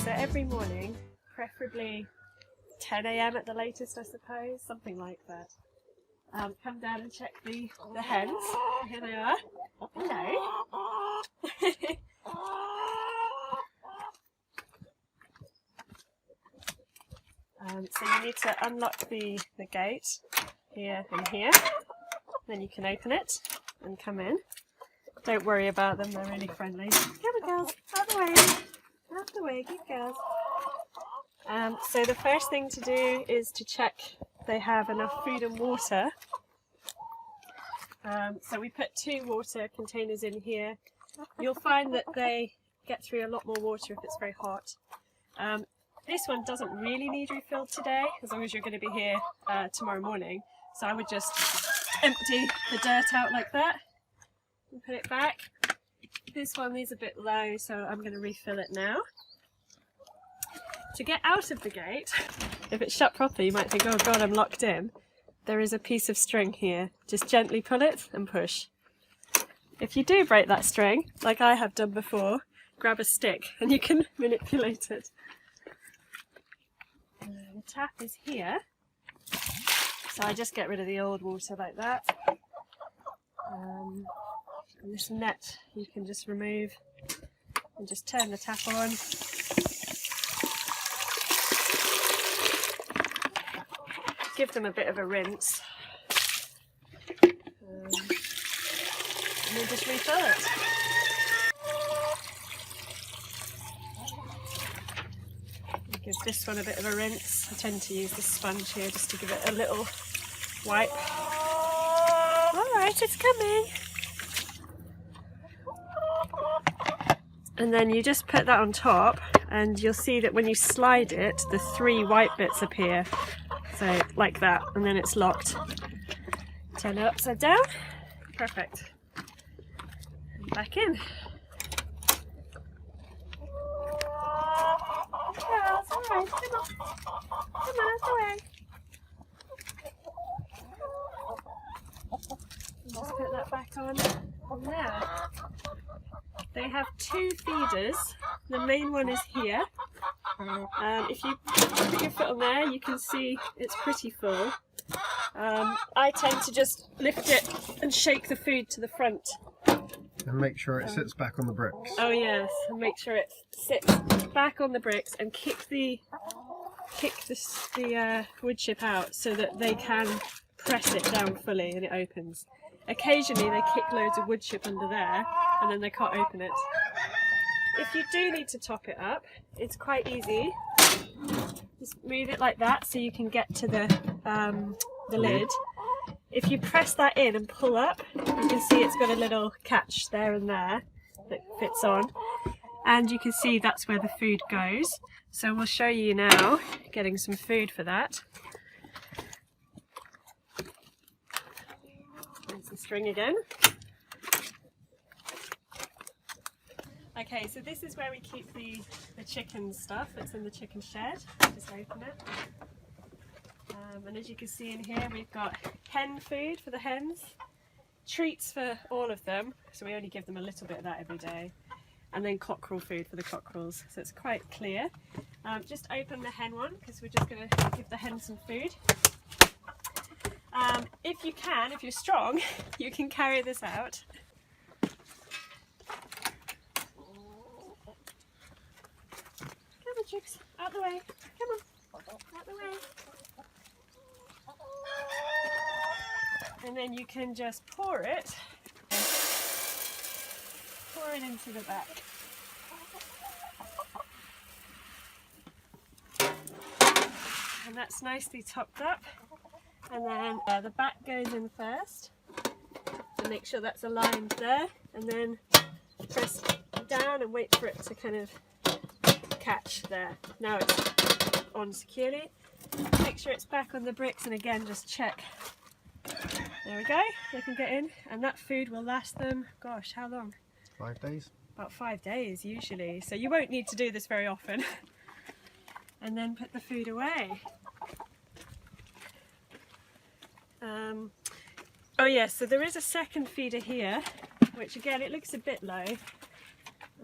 so every morning, preferably 10 AM at the latest, I suppose, something like that. Come down and check the hens. Here they are. Hello. So you need to unlock the gate here and here. Then you can open it and come in. Don't worry about them, they're really friendly. Come on, girls, out the way. Out the way, good girls. So the first thing to do is to check they have enough food and water. So we put 2 water containers in here. You'll find that they get through a lot more water if it's very hot. This one doesn't really need refilled today, as long as you're going to be here tomorrow morning. So I would just empty the dirt out like that and put it back. This one is a bit low, so I'm going to refill it now. To get out of the gate, if it's shut properly, you might think, oh god, I'm locked in. There is a piece of string here. Just gently pull it and push. If you do break that string, like I have done before, grab a stick and you can manipulate it. The tap is here, so I just get rid of the old water like that. And this net you can just remove and just turn the tap on. Give them a bit of a rinse, and then just refill it. Give this one a bit of a rinse. I tend to use this sponge here just to give it a little wipe. Alright, it's coming. And then you just put that on top, and you'll see that when you slide it, the 3 white bits appear. So, like that, and then it's locked. Turn it upside down. Perfect. And back in. Girls, alright, come on. Come on, out the way. Just put that back on. And now, they have 2 feeders. The main one is here. If you put your foot on there, you can see it's pretty full. I tend to just lift it and shake the food to the front. And make sure it sits back on the bricks. Oh yes, and make sure it sits back on the bricks, and kick the wood chip out so that they can press it down fully and it opens. Occasionally they kick loads of wood chip under there and then they can't open it. If you do need to top it up, it's quite easy. Just move it like that so you can get to the lid. If you press that in and pull up, you can see it's got a little catch there and there that fits on. And you can see that's where the food goes. So we'll show you now getting some food for that. There's the string again. Okay, so this is where we keep the chicken stuff that's in the chicken shed. Just open it. And as you can see in here, we've got hen food for the hens, treats for all of them, so we only give them a little bit of that every day, and then cockerel food for the cockerels, so it's quite clear. Just open the hen one, because we're just going to give the hen some food. If you can, if you're strong, you can carry this out. Come on, chicks, out the way. Come on, out the way. And then you can just pour it into the back. And that's nicely topped up. And then the back goes in first. So make sure that's aligned there. And then press down and wait for it to kind of catch there. Now it's on securely. Make sure it's back on the bricks, and again just check. There we go, they can get in, and that food will last them, gosh, how long? 5 days? About 5 days usually, so you won't need to do this very often. And then put the food away. Oh yes, so there is a second feeder here, which again, it looks a bit low.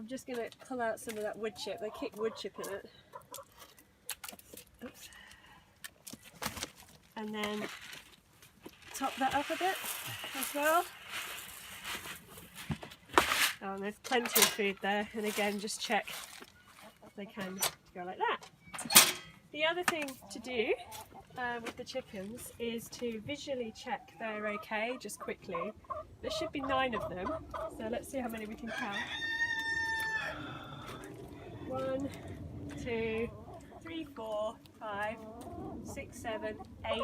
I'm just going to pull out some of that wood chip. They kick wood chip in it. Oops. And then top that up a bit as well. Oh, and there's plenty of food there, and again just check they can go like that. The other thing to do with the chickens is to visually check they're okay, just quickly. There should be 9 of them, so let's see how many we can count. 1, 2, 3, 4, 5, 6, 7, 8,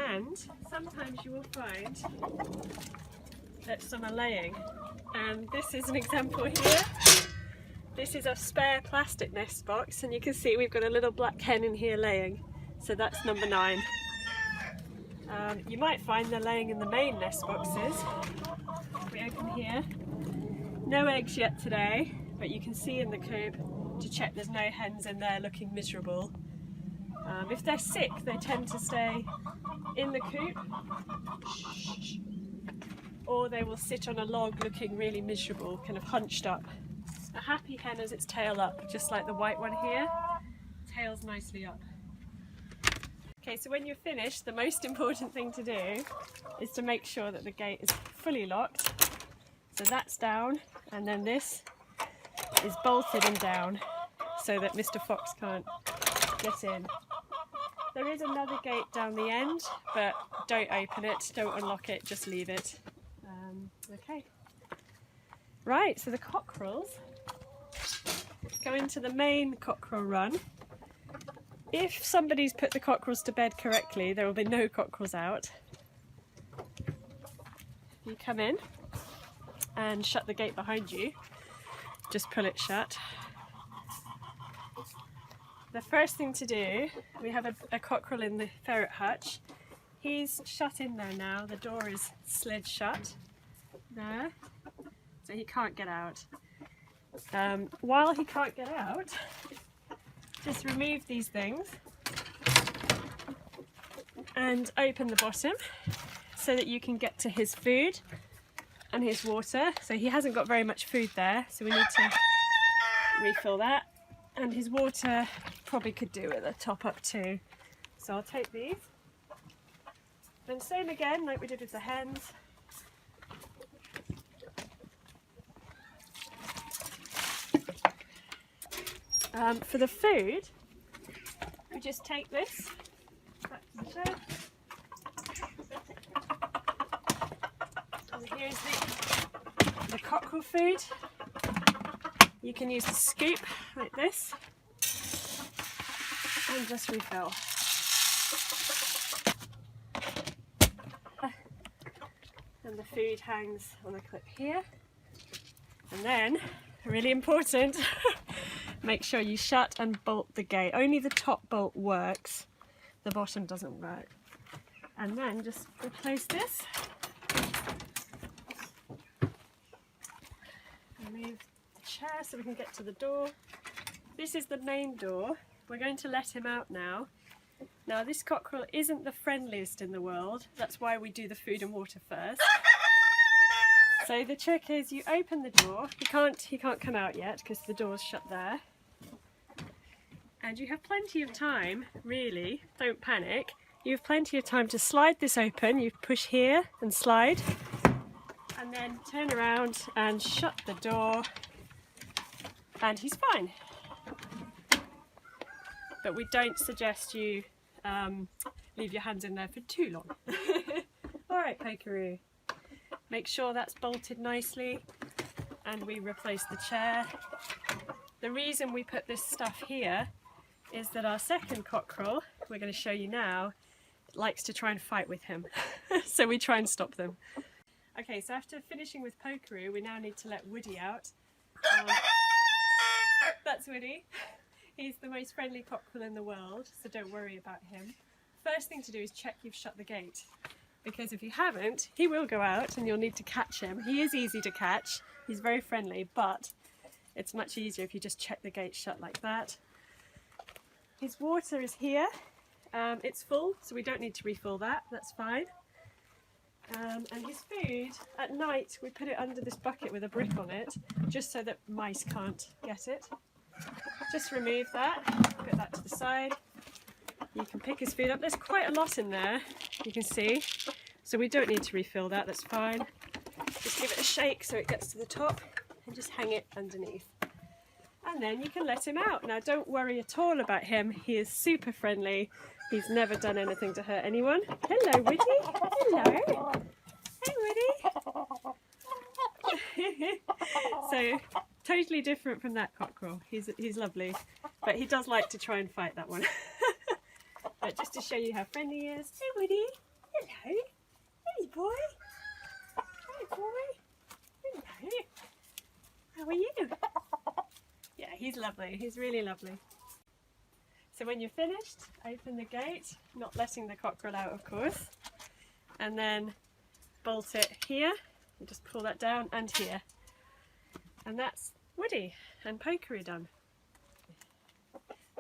and sometimes you will find that some are laying, and this is an example here. This is a spare plastic nest box, and you can see we've got a little black hen in here laying, so that's number 9. You might find they're laying in the main nest boxes. If we open here, no eggs yet today, but you can see in the coop to check there's no hens in there looking miserable. If they're sick, they tend to stay in the coop, or they will sit on a log looking really miserable, kind of hunched up. A happy hen has its tail up, just like the white one here. Tail's nicely up. Okay, so when you're finished, the most important thing to do is to make sure that the gate is fully locked. So that's down, and then this is bolted and down so that Mr. Fox can't get in. There is another gate down the end, but don't open it, don't unlock it, just leave it. Okay. Right, so the cockerels go into the main cockerel run. If somebody's put the cockerels to bed correctly, there will be no cockerels out. You come in and shut the gate behind you. Just pull it shut. The first thing to do, we have a cockerel in the ferret hutch. He's shut in there now. The door is slid shut there, so he can't get out. While he can't get out, just remove these things and open the bottom so that you can get to his food and his water. So he hasn't got very much food there, so we need to refill that. And his water probably could do with a top up too. So I'll take these. And same again, like we did with the hens. For the food, we just take this back to the shed. And here's the cockerel food. You can use a scoop like this and just refill. And the food hangs on a clip here. And then, really important, make sure you shut and bolt the gate. Only the top bolt works, the bottom doesn't work. And then just replace this. Remove the chair so we can get to the door. This is the main door. We're going to let him out now. Now this cockerel isn't the friendliest in the world. That's why we do the food and water first. So the trick is you open the door. He can't come out yet because the door's shut there. And you have plenty of time, really, don't panic. You have plenty of time to slide this open. You push here and slide, and then turn around and shut the door, and he's fine. But we don't suggest you leave your hands in there for too long. Alright, Pokeroo. Make sure that's bolted nicely, and we replace the chair. The reason we put this stuff here is that our second cockerel, we're going to show you now, likes to try and fight with him. So we try and stop them. Okay, so after finishing with Pokeroo, we now need to let Woody out. That's Woody. He's the most friendly cockerel in the world, so don't worry about him. First thing to do is check you've shut the gate, because if you haven't, he will go out and you'll need to catch him. He is easy to catch, he's very friendly, but it's much easier if you just check the gate shut like that. His water is here. It's full, so we don't need to refill that, that's fine. And his food, at night we put it under this bucket with a brick on it, just so that mice can't get it. Just remove that, put that to the side. You can pick his food up. There's quite a lot in there, you can see. So we don't need to refill that, that's fine. Just give it a shake so it gets to the top and just hang it underneath. And then you can let him out. Now don't worry at all about him, he is super friendly. He's never done anything to hurt anyone. Hello, Woody. Hello. Hey, Woody. So, totally different from that cockerel. He's lovely, but he does like to try and fight that one. But just to show you how friendly he is. Hey, Woody. Hello. Hey, boy. Hey, boy. Hello. How are you? Yeah, he's lovely. He's really lovely. So when you're finished, open the gate, not letting the cockerel out of course, and then bolt it here, and just pull that down, and here. And that's Woody and Pokery done.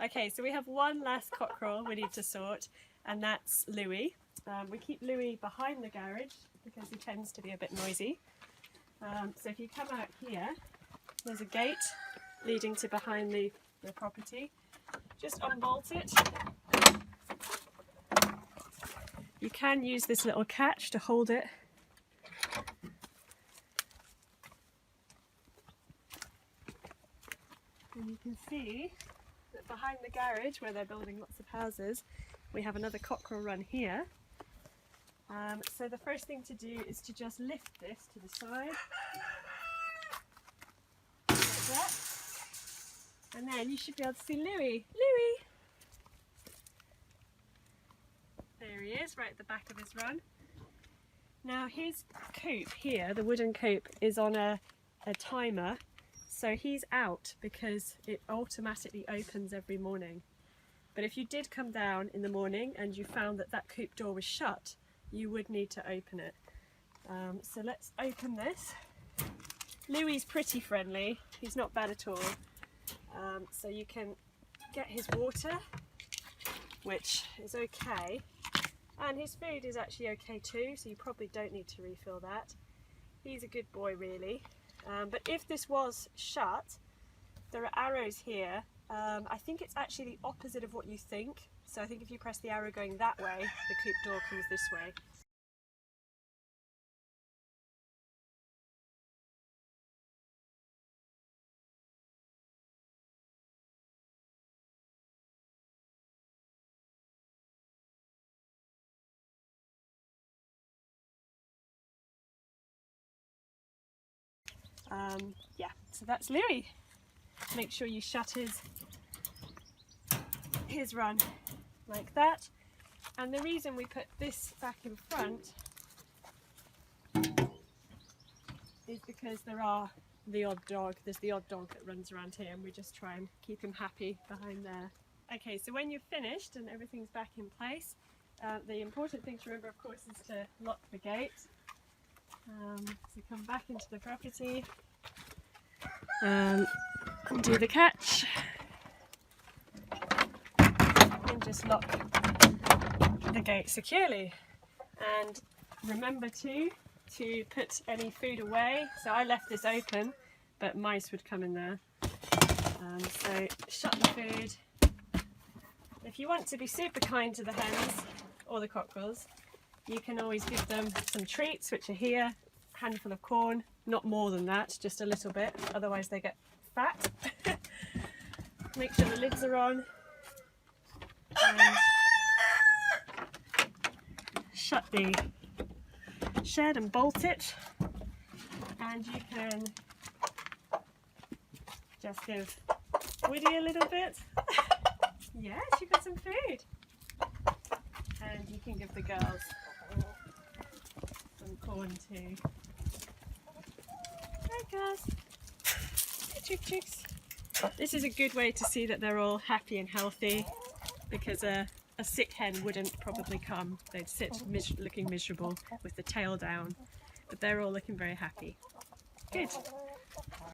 Okay, so we have one last cockerel we need to sort, and that's Louis. We keep Louis behind the garage because he tends to be a bit noisy. So if you come out here, there's a gate leading to behind the property. Just unbolt it. You can use this little catch to hold it. And you can see that behind the garage, where they're building lots of houses, we have another cockerel run here. So the first thing to do is to just lift this to the side. Like that. And then you should be able to see Louis. Louis! There he is, right at the back of his run. Now his coop here, the wooden coop, is on a timer. So he's out because it automatically opens every morning. But if you did come down in the morning and you found that that coop door was shut, you would need to open it. So let's open this. Louis is pretty friendly. He's not bad at all. So you can get his water, which is okay, and his food is actually okay too, so you probably don't need to refill that. He's a good boy really, but if this was shut, there are arrows here. I think it's actually the opposite of what you think, so I think if you press the arrow going that way, the coop door comes this way. Yeah, so that's Louis. Make sure you shut his run like that. And the reason we put this back in front is because there's the odd dog that runs around here, and we just try and keep him happy behind there. Okay, so when you're finished and everything's back in place, the important thing to remember of course is to lock the gate. So come back into the property, undo the catch, and just lock the gate securely. And remember to put any food away. So I left this open, but mice would come in there. So shut the food. If you want to be super kind to the hens or the cockerels, you can always give them some treats, which are here. Handful of corn, not more than that, just a little bit, otherwise they get fat. Make sure the lids are on, and shut the shed and bolt it, and you can just give Woody a little bit. Yes, you got some food, and you can give the girls some corn too. Hi guys. Hey chicks. This is a good way to see that they're all happy and healthy, because a sick hen wouldn't probably come. They'd sit looking miserable with the tail down, but they're all looking very happy. Good.